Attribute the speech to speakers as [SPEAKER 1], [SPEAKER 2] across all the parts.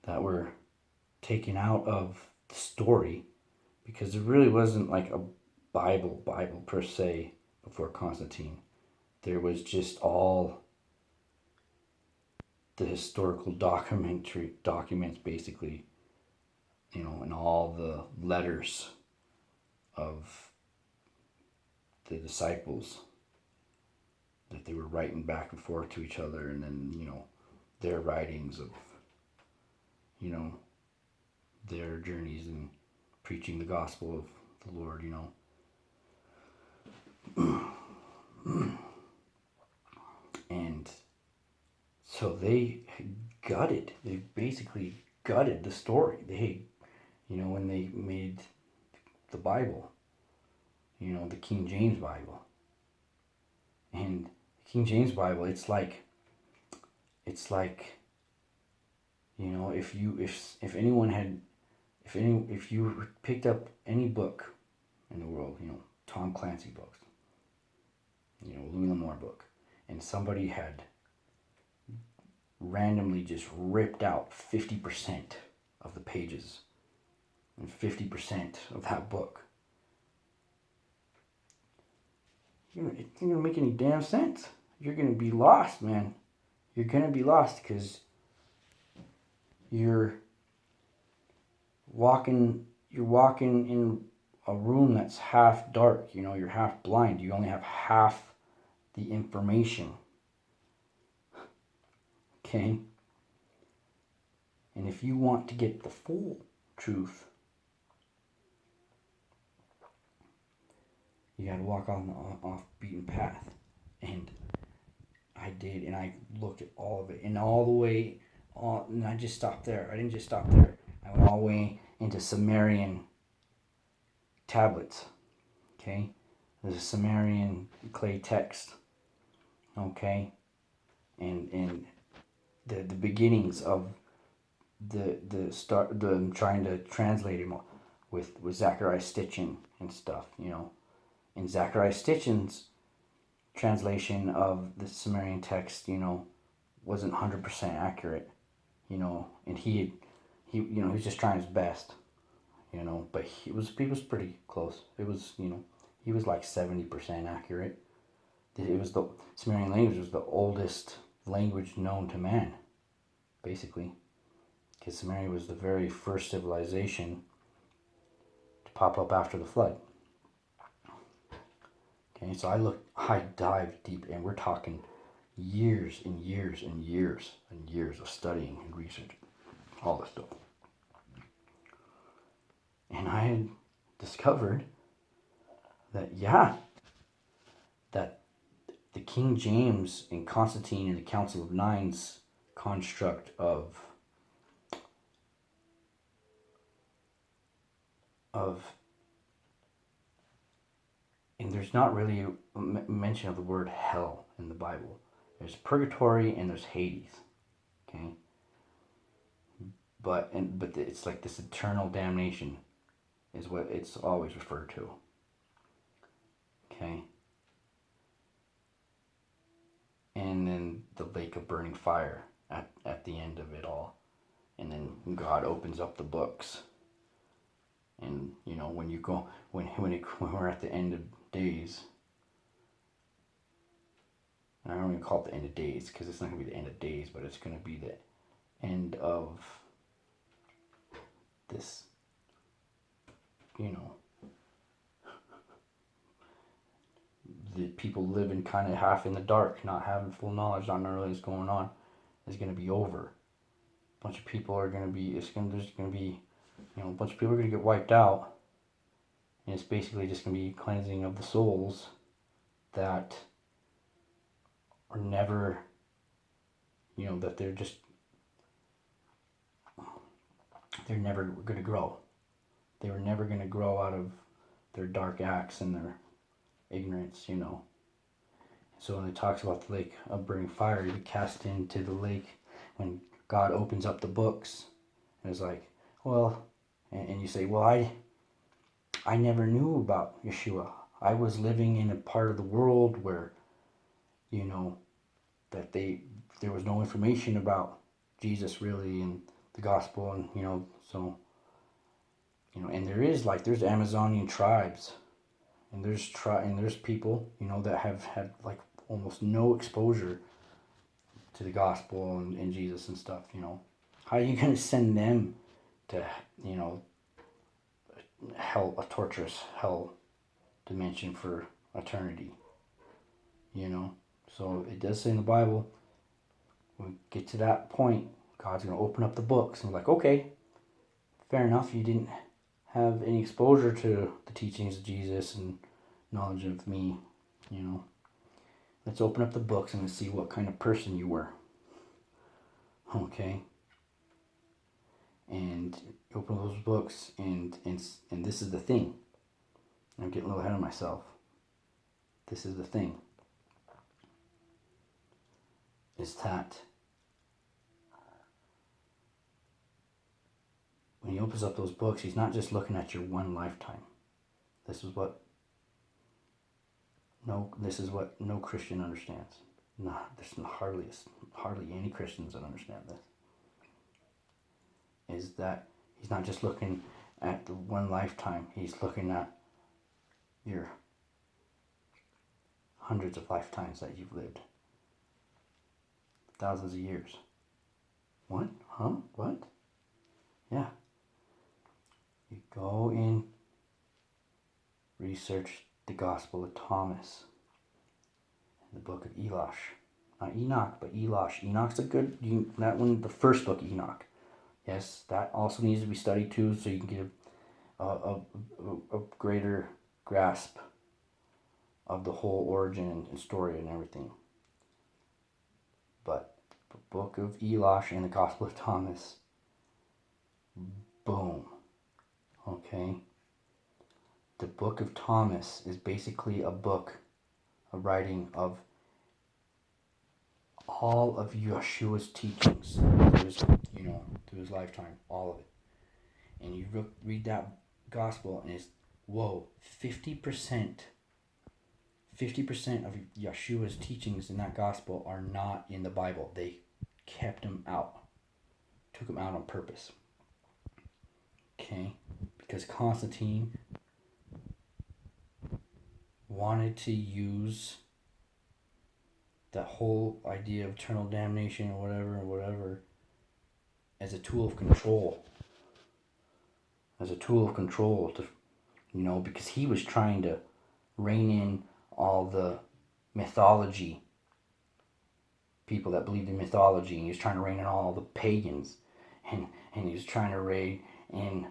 [SPEAKER 1] that were taken out of the story, because there really wasn't like a Bible per se before Constantine. There was just all the historical documents basically, and all the letters of the disciples that they were writing back and forth to each other, and then their writings of their journeys and preaching the gospel of the Lord. And so they basically gutted the story. When they made the Bible, the King James Bible. And the King James Bible, it's like if you picked up any book in the world, Tom Clancy books, Louis L'Amour book, and somebody had randomly just ripped out 50% of the pages and 50% of that book, it ain't gonna make any damn sense. You're gonna be lost, man. You're gonna be lost because you're walking in a room that's half dark. You're half blind. You only have half the information. Okay? And if you want to get the full truth, you got to walk on the off-beaten path. And I did, and I looked at all of it, and all the way, and I just stopped there. I didn't just stop there. I went all the way into Sumerian tablets. Okay? There's a Sumerian clay text. Okay? And the beginnings of the trying to translate him with Zachariah Stitchin and stuff, And Zachariah Stitchin's translation of the Sumerian text, wasn't 100% accurate, and he was just trying his best, but he was pretty close. It was, he was like 70% accurate. It was the Sumerian language was the oldest language known to man, basically, because Sumeria was the very first civilization to pop up after the flood. Okay, so I dived deep, and we're talking years and years and years and years of studying and research, all this stuff. And I had discovered that, that the King James and Constantine and the Council of Nine's construct of and there's not really a mention of the word hell in the Bible. There's purgatory and there's Hades, okay? But it's like this eternal damnation is what it's always referred to, okay? And then the lake of burning fire at the end of it all. And then God opens up the books. And when you go when we're at the end of days, and I don't even call it the end of days because it's not going to be the end of days, but it's going to be the end of this, the people living kind of half in the dark, not having full knowledge, not knowing what's going on, is going to be over. A bunch of people are going to be, there's going to be, a bunch of people are going to get wiped out. And it's basically just going to be cleansing of the souls that are never, that they're never going to grow. They were never going to grow out of their dark acts and their ignorance, So when it talks about the lake of burning fire, you cast into the lake when God opens up the books. And it's like, well, and you say, well, I never knew about Yeshua. I was living in a part of the world where, that there was no information about Jesus really, and the gospel, and so and there's Amazonian tribes, and there's people that have had like almost no exposure to the gospel and Jesus and stuff. How are you going to send them to hell, a torturous hell dimension for eternity? So it does say in the Bible, when we get to that point, God's going to open up the books and be like, okay, fair enough, you didn't have any exposure to the teachings of Jesus and knowledge of me. Let's open up the books and see what kind of person you were. Okay. And open those books, and this is the thing. I'm getting a little ahead of myself. This is the thing. Is that when he opens up those books, he's not just looking at your one lifetime. This is what no Christian understands. No, there's hardly any Christians that understand this. Is that he's not just looking at the one lifetime, he's looking at your hundreds of lifetimes that you've lived. Thousands of years. What? Huh? What? Yeah. You go in, research the Gospel of Thomas, the book of Elosh. Not Enoch, but Elosh. Enoch's that one, the first book, Enoch. Yes, that also needs to be studied too, so you can get a greater grasp of the whole origin and story and everything. But the book of Elosh and the Gospel of Thomas, boom. Okay? The book of Thomas is basically a writing of all of Yeshua's teachings through his lifetime, all of it. And you read that gospel, and it's 50% of Yeshua's teachings in that gospel are not in the Bible. They kept them out, took them out on purpose. Okay, because Constantine wanted to use that whole idea of eternal damnation or whatever as a tool of control. Because he was trying to rein in all the mythology, people that believed in mythology, and he was trying to rein in all the pagans, and he was trying to rein in,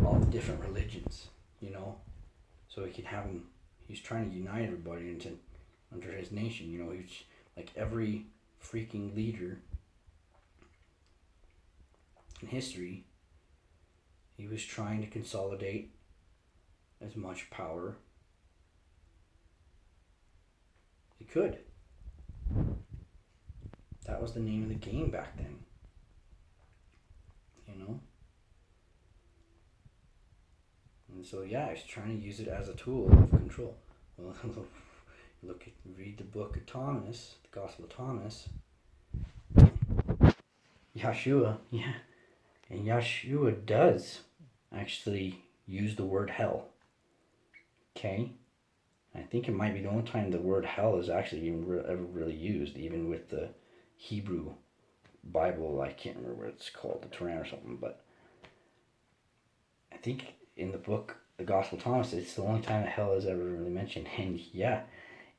[SPEAKER 1] all the different religions, so he could have them. He's trying to unite everybody under his nation. He's like every freaking leader in history. He was trying to consolidate as much power as he could. That was the name of the game back then. And so he's trying to use it as a tool of control. Well, read the book of Thomas, the Gospel of Thomas. Yeshua, and Yeshua does actually use the word hell. Okay? I think it might be the only time the word hell is actually even ever really used, even with the Hebrew Bible. I can't remember what it's called, the Quran or something, but I think in the book, the Gospel of Thomas, it's the only time that hell is ever really mentioned. And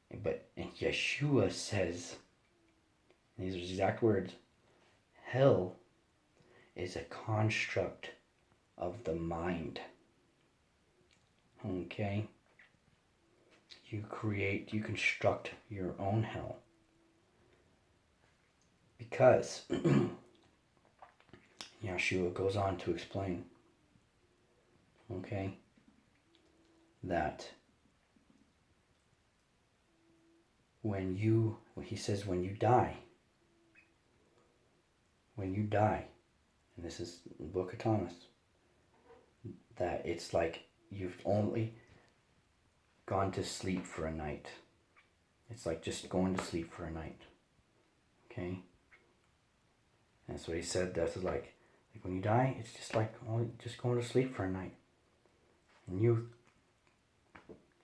[SPEAKER 1] and Yeshua says, and these are his exact words, hell is a construct of the mind. Okay? You construct your own hell. Because Yeshua goes on to explain, okay, that when you die, and this is the book of Thomas, that it's like you've only gone to sleep for a night. It's like just going to sleep for a night. Okay? That's what he said. Death is like when you die, it's just like just going to sleep for a night. And you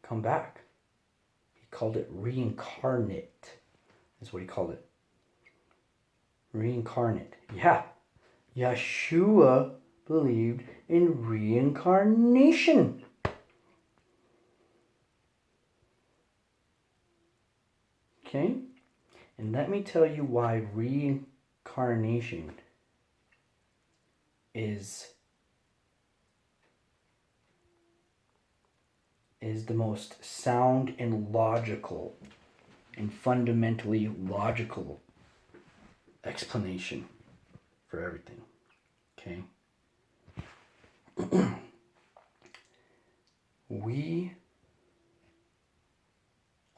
[SPEAKER 1] come back. He called it reincarnate. Is what he called it. Reincarnate. Yeah. Yeshua believed in reincarnation. Okay? And let me tell you why reincarnation is the most sound and logical and fundamentally logical explanation for everything. Okay? We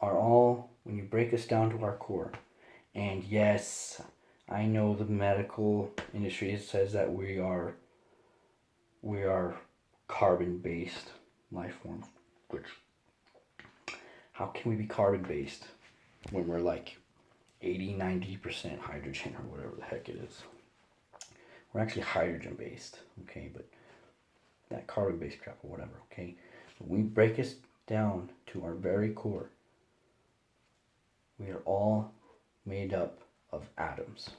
[SPEAKER 1] are all, when you break us down to our core, and yes, I know the medical industry says that we are carbon-based life forms, which, how can we be carbon-based when we're like 80-90% hydrogen or whatever the heck it is? We're actually hydrogen-based, okay, but that carbon-based crap or whatever, okay? When we break us down to our very core, we are all made up of atoms.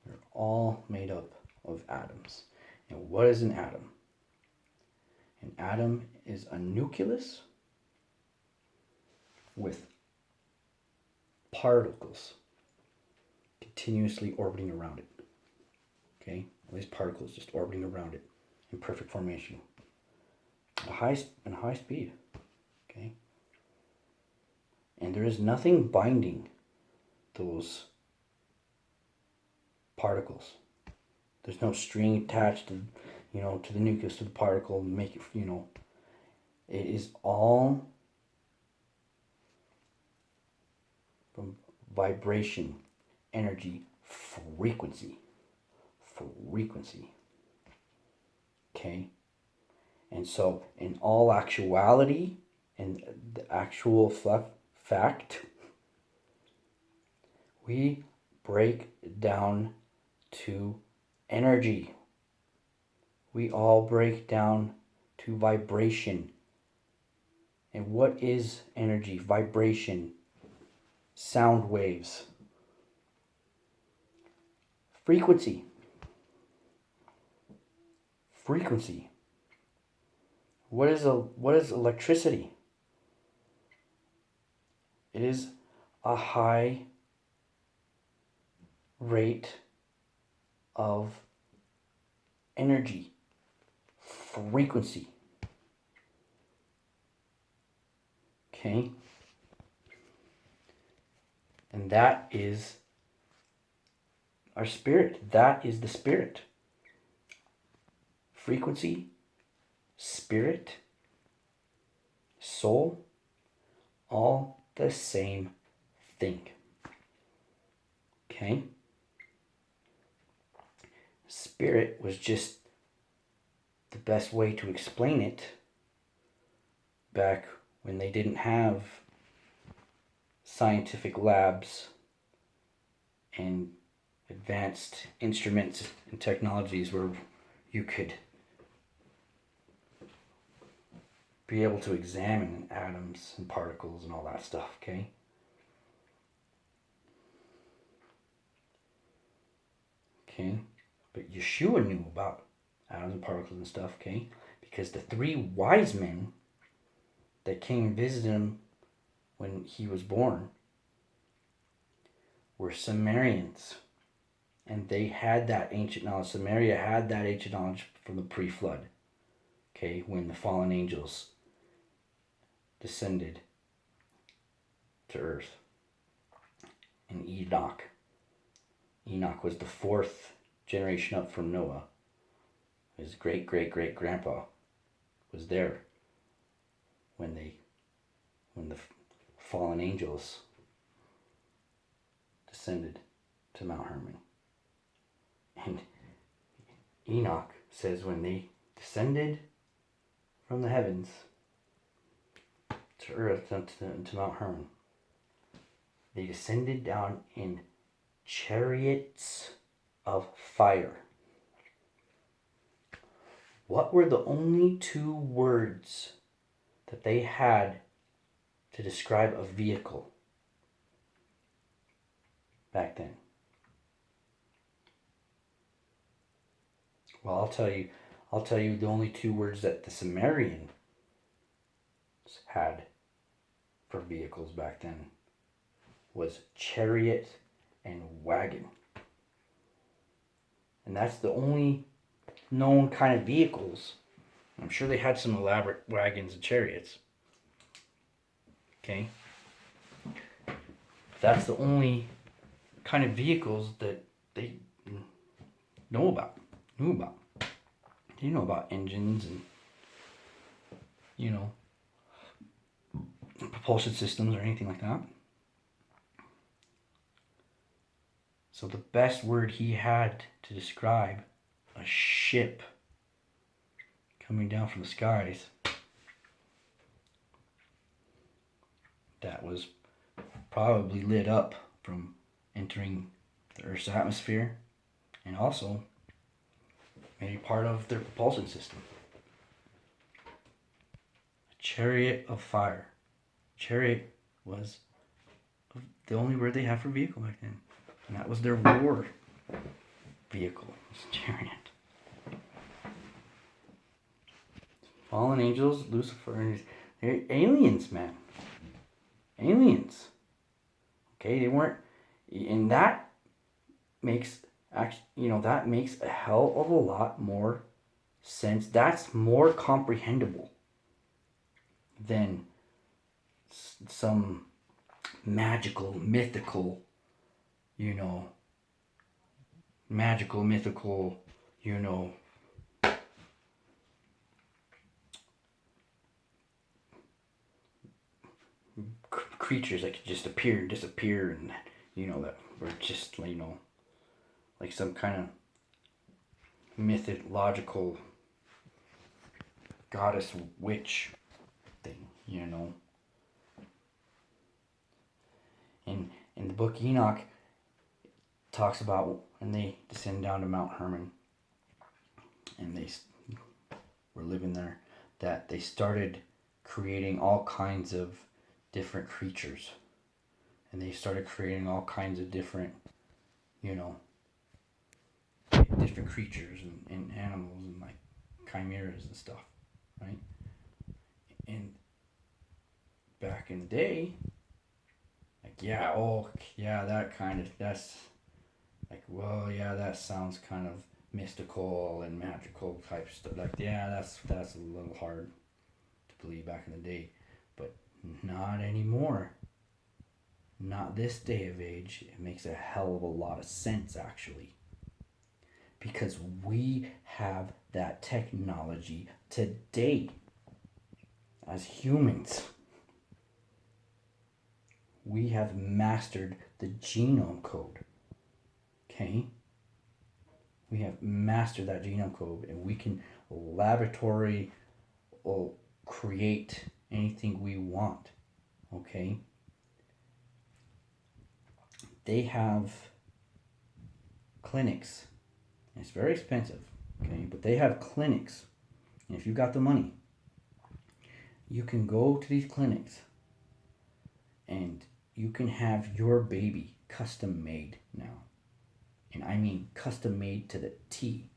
[SPEAKER 1] We're all made up of atoms. And what is an atom? An atom is a nucleus with particles continuously orbiting around it. Okay? All these particles just orbiting around it in perfect formation. At high speed. Okay? And there is nothing binding those particles. There's no string attached to, to the nucleus, to the particle, and make it, it is all from vibration, energy, frequency. Okay? And so, in all actuality, and the actual fact, we break down to energy. We all break down to vibration. And what is energy? Vibration. Sound waves. Frequency. What is electricity? It is a high rate of energy, frequency. Okay? And that is our spirit. That is the spirit. Frequency, spirit, soul, all the same thing. Okay? Spirit was just the best way to explain it back when they didn't have scientific labs and advanced instruments and technologies where you could be able to examine atoms and particles and all that stuff, okay? Okay? But Yeshua knew about atoms and particles and stuff, okay? Because the 3 wise men that came and visited him when he was born were Sumerians. And they had that ancient knowledge. Samaria had that ancient knowledge from the pre-flood. Okay, when the fallen angels descended to earth. And Enoch was the 4th generation up from Noah. His great-great-great-grandpa was there when the fallen angels descended to Mount Hermon. And Enoch says when they descended from the heavens to earth, to Mount Hermon, they descended down in chariots of fire. What were the only two words that they had to describe a vehicle back then? Well, I'll tell you the only two words that the Sumerians had for vehicles back then was chariot and wagon. And that's the only known kind of vehicles. I'm sure they had some elaborate wagons and chariots. Okay? That's the only kind of vehicles that they knew about. They know about engines and, propulsion systems or anything like that. So the best word he had to describe a ship coming down from the skies that was probably lit up from entering the Earth's atmosphere and also maybe part of their propulsion system. A chariot of fire. Chariot was the only word they had for vehicle back then. And that was their war vehicle. Chariot. Fallen angels, Lucifer, they're aliens, man. Aliens. Okay, they weren't, and that makes that makes a hell of a lot more sense. That's more comprehensible than some magical, mythical, creatures that could just appear and disappear, and that were just like some kind of mythological goddess witch thing, In the book Enoch talks about when they descend down to Mount Hermon and they were living there, that they started creating all kinds of different creatures, and they started creating all kinds of different different creatures and animals and like chimeras and stuff, right? And back in the day, that's like, well, yeah, that sounds kind of mystical and magical type stuff. Like, yeah, that's a little hard to believe back in the day, but not anymore. Not this day of age. It makes a hell of a lot of sense, actually, because we have that technology today as humans. We have mastered the genome code. Okay? We have mastered that genome code, and we can laboratory or create anything we want. Okay? They have clinics. It's very expensive, okay? But they have clinics. And if you've got the money, you can go to these clinics and you can have your baby custom made now. And I mean custom made to the T.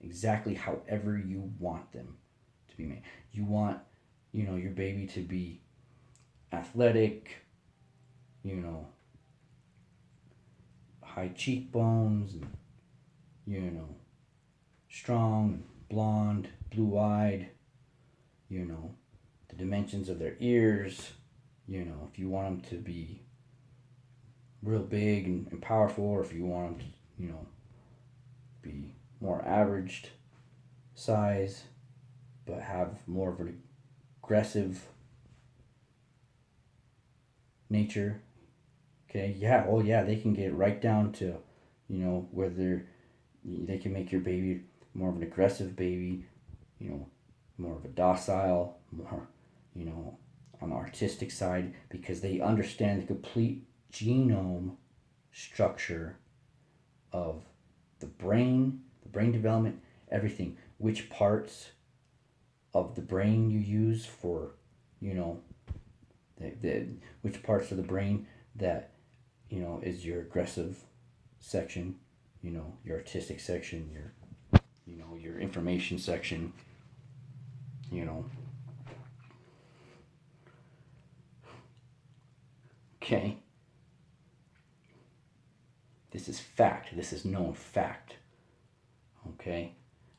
[SPEAKER 1] Exactly however you want them to be made. You want, your baby to be athletic, high cheekbones, and, strong, blonde, blue-eyed, the dimensions of their ears, if you want them to be real big and powerful, or if you want them to, be more averaged size, but have more of an aggressive nature. Okay, yeah, oh yeah, they can get right down to, whether they can make your baby more of an aggressive baby, more of a docile, more, on the artistic side, because they understand the complete genome structure of the brain development, everything. Which parts of the brain you use for, you know, which parts of the brain that, you know, is your aggressive section, you know, your artistic section, your, you know, your information section, you know. Okay. This is fact. This is known fact. Okay.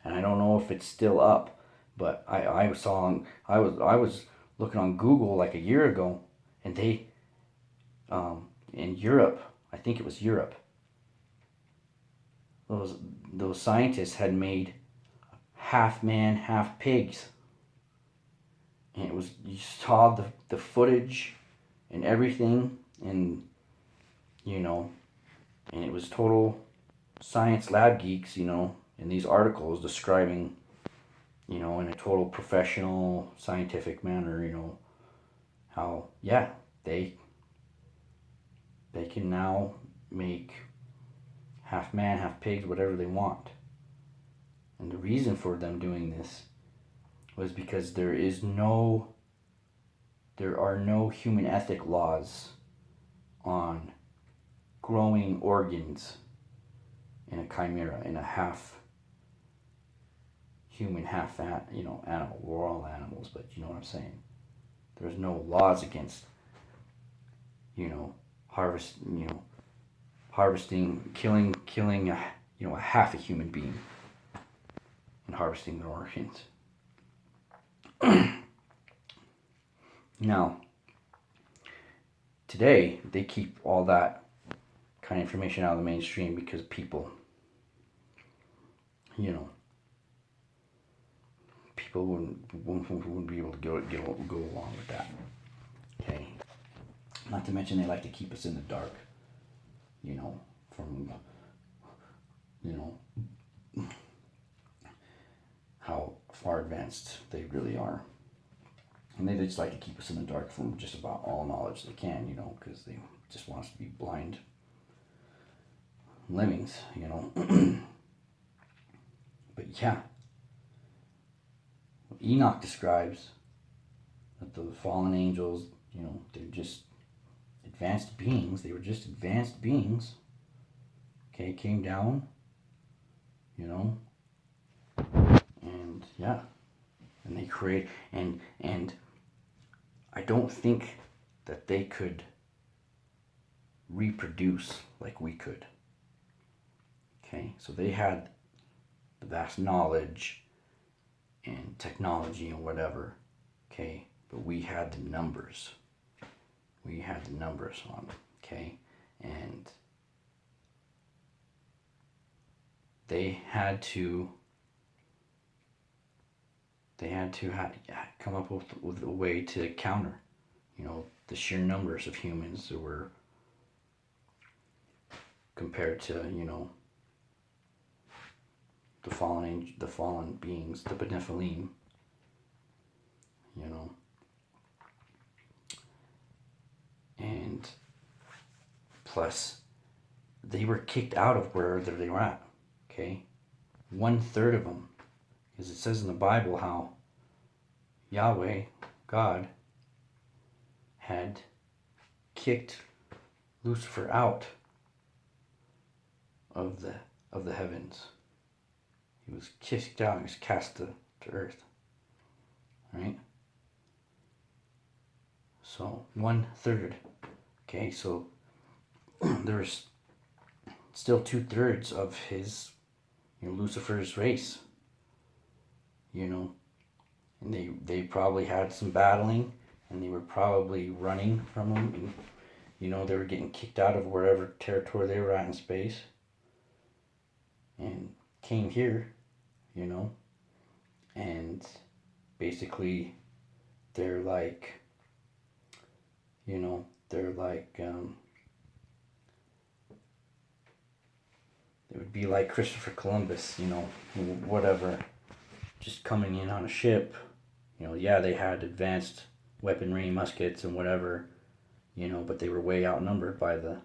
[SPEAKER 1] And I don't know if it's still up, but I was looking on Google like a year ago, and they in Europe, I think it was Europe, those scientists had made half man, half pigs. And it was, you saw the footage and everything, and you know, and it was total science lab geeks, you know, in these articles describing, you know, in a total professional scientific manner, you know, how, yeah, they can now make half man, half pigs, whatever they want. And the reason for them doing this was because there are no human ethic laws on growing organs in a chimera, in a half human, half animal. We're all animals, but you know what I'm saying. There's no laws against, you know, harvesting, killing a half a human being and harvesting their organs. Now, today they keep all that kind of information out of the mainstream because people, you know, people wouldn't be able to go along with that. Okay. Not to mention they like to keep us in the dark, you know, from, you know, how far advanced they really are. And they just like to keep us in the dark from just about all knowledge they can, you know, because they just want us to be blind lemmings, you know. But yeah, Enoch describes that the fallen angels, you know, they're just advanced beings. They were just advanced beings. Okay, came down, you know, and yeah, and they create, and I don't think that they could reproduce like we could. Okay, so they had the vast knowledge and technology and whatever. Okay, but we had the numbers. We had the numbers on them. Okay, and they had to come up with a way to counter, you know, the sheer numbers of humans that were compared to, you know, the fallen beings, the Nephilim, you know. And plus, they were kicked out of wherever they were at. Okay, 1/3 of them, because it says in the Bible how Yahweh, God, had kicked Lucifer out of the heavens. He was kicked out. He was cast to earth. Right. So 1/3. Okay, so there's still 2/3 of his, you know, Lucifer's race. You know, and they probably had some battling, and they were probably running from him, and you know, they were getting kicked out of wherever territory they were at in space, and came here, you know, and basically they're like, you know, they're like, it would be like Christopher Columbus, you know, whatever, just coming in on a ship. You know, yeah, they had advanced weaponry, muskets and whatever, you know, but they were way outnumbered by the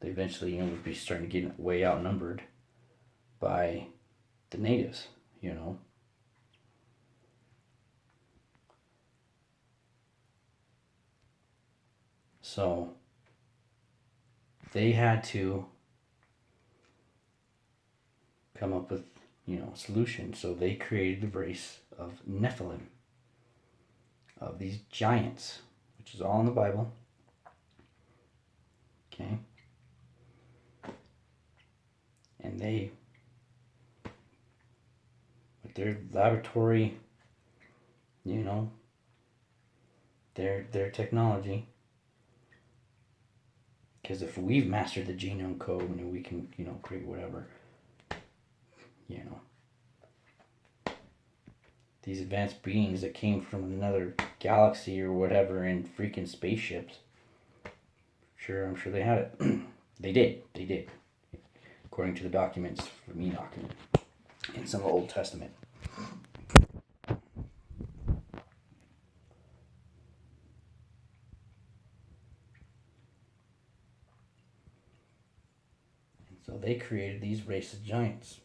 [SPEAKER 1] they eventually, would be starting to get way outnumbered by the natives, So they had to come up with, a solution. So they created the race of Nephilim, of these giants, which is all in the Bible. Okay. And they, with their laboratory, their technology, because if we've mastered the genome code and we can, create whatever, these advanced beings that came from another galaxy or whatever in freaking spaceships, I'm sure they had it. They did. According to the documents from Enoch in some of the Old Testament. So they created these race of giants,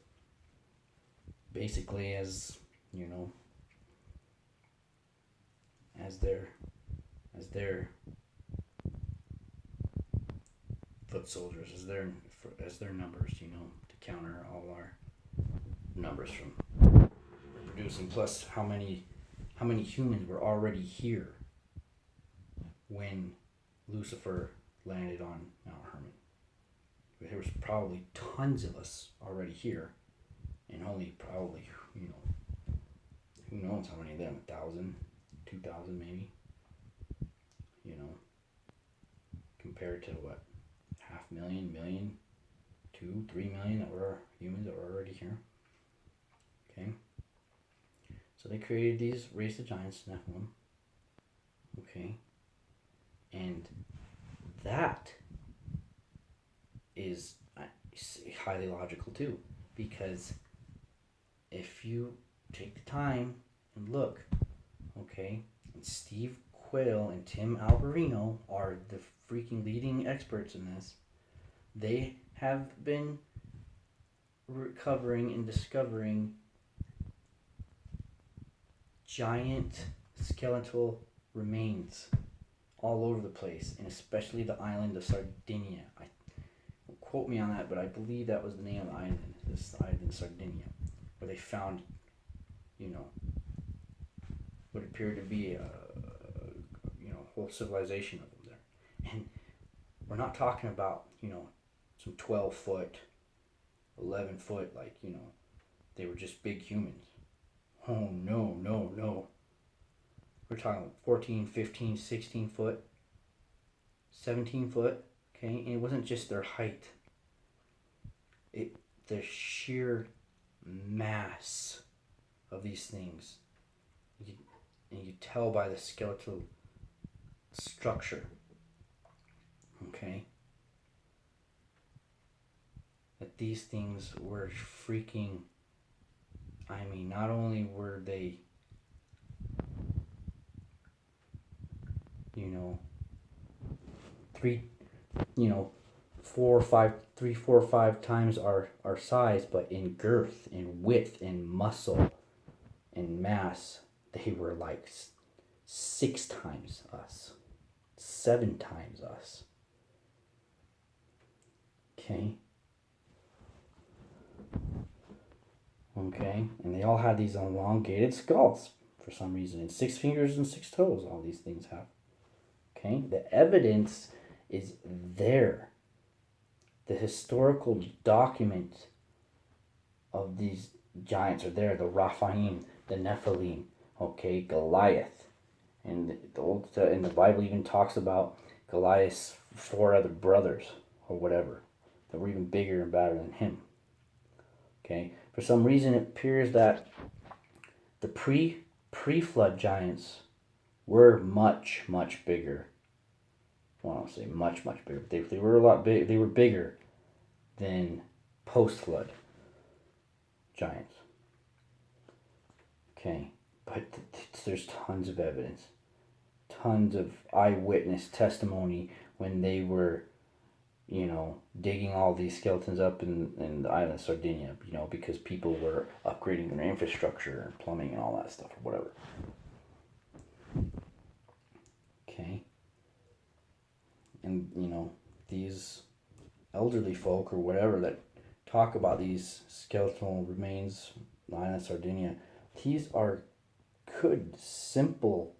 [SPEAKER 1] basically as their foot soldiers, as their numbers, to counter all our numbers from reproducing. Plus, how many humans were already here when Lucifer landed on Mount Hermon? There was probably tons of us already here, and only probably, who knows how many of them, 1,000, 2,000 maybe, compared to what, 500,000, million, 2, 3 million that were humans that were already here. Okay, so they created these race of giants, Nephilim. Okay, and that is highly logical too, because if you take the time and look, okay, and Steve Quayle and Tim Alberino are the freaking leading experts in this. They have been recovering and discovering giant skeletal remains all over the place, and especially the island of Sardinia. Don't quote me on that, but I believe that was the name of the island, this island Sardinia, where they found, what appeared to be a whole civilization of them there. And we're not talking about, some 12 foot, 11 foot, they were just big humans. Oh, no. We're talking 14, 15, 16 foot, 17 foot, okay? And it wasn't just their height. The sheer mass of these things. And you tell by the skeletal structure, okay, that these things were freaking, not only were they, 4 or 5 times our size, but in girth, in width, in muscle, in mass, they were like 6 times us, 7 times us. Okay, and they all had these elongated skulls for some reason, and 6 fingers and 6 toes. All these things have. Okay, the evidence is there. The historical document of these giants are there. The Raphaim, the Nephilim, okay, Goliath, and the Bible even talks about Goliath's 4 other brothers or whatever that were even bigger and badder than him. Okay, for some reason it appears that the pre-flood giants were much bigger. Well, I don't say much bigger, but they were a lot big. They were bigger than post-flood giants. Okay, but there's tons of evidence, tons of eyewitness testimony when they were digging all these skeletons up in the island of Sardinia, because people were upgrading their infrastructure and plumbing and all that stuff or whatever. Okay. And, these elderly folk or whatever that talk about these skeletal remains, the island of Sardinia, these are good, simple,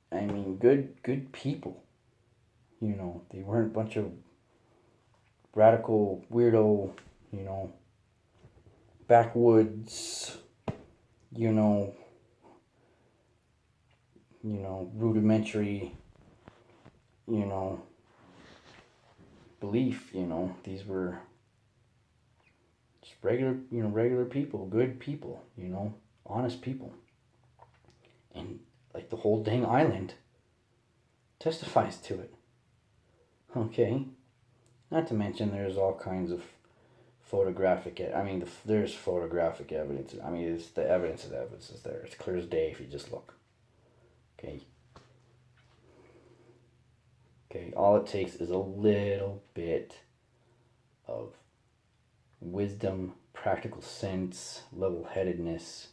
[SPEAKER 1] good people. They weren't a bunch of radical, weirdo, backwoods, rudimentary, belief. These were just regular people, good people, honest people. And like the whole dang island testifies to it. Okay. Not to mention there's all kinds of photographic, there's photographic evidence. It's the evidence is there. It's clear as day if you just look. Okay. Okay, all it takes is a little bit of wisdom, practical sense, level-headedness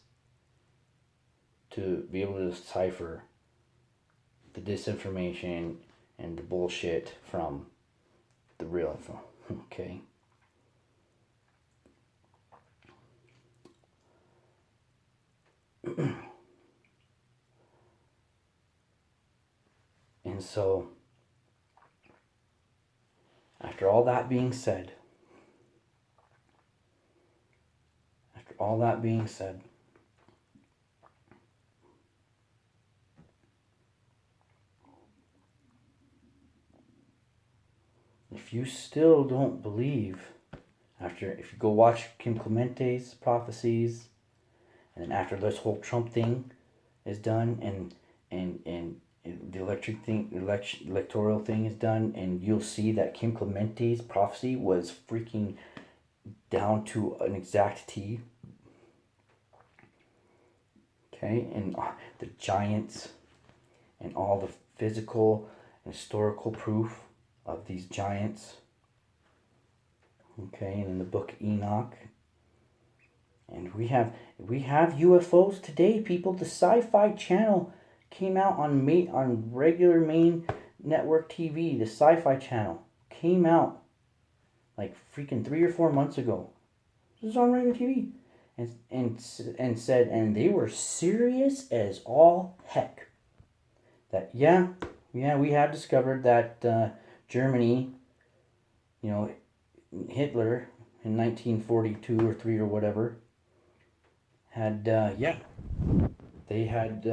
[SPEAKER 1] to be able to decipher the disinformation and the bullshit from the real info. Okay. And so, after all that being said, if you still don't believe, if you go watch Kim Clemente's prophecies, and then after this whole Trump thing is done, and the electoral thing is done, and you'll see that Kim Clemente's prophecy was freaking down to an exact T. Okay, and the giants and all the physical and historical proof of these giants. Okay, and in the book Enoch. And we have UFOs today, people. The Sci-Fi Channel came out on regular main network TV. The Sci-Fi Channel came out like freaking 3 or 4 months ago. This is on regular TV, and said, and they were serious as all heck. That we have discovered that Germany, Hitler in 1942 or 3 or whatever, had they had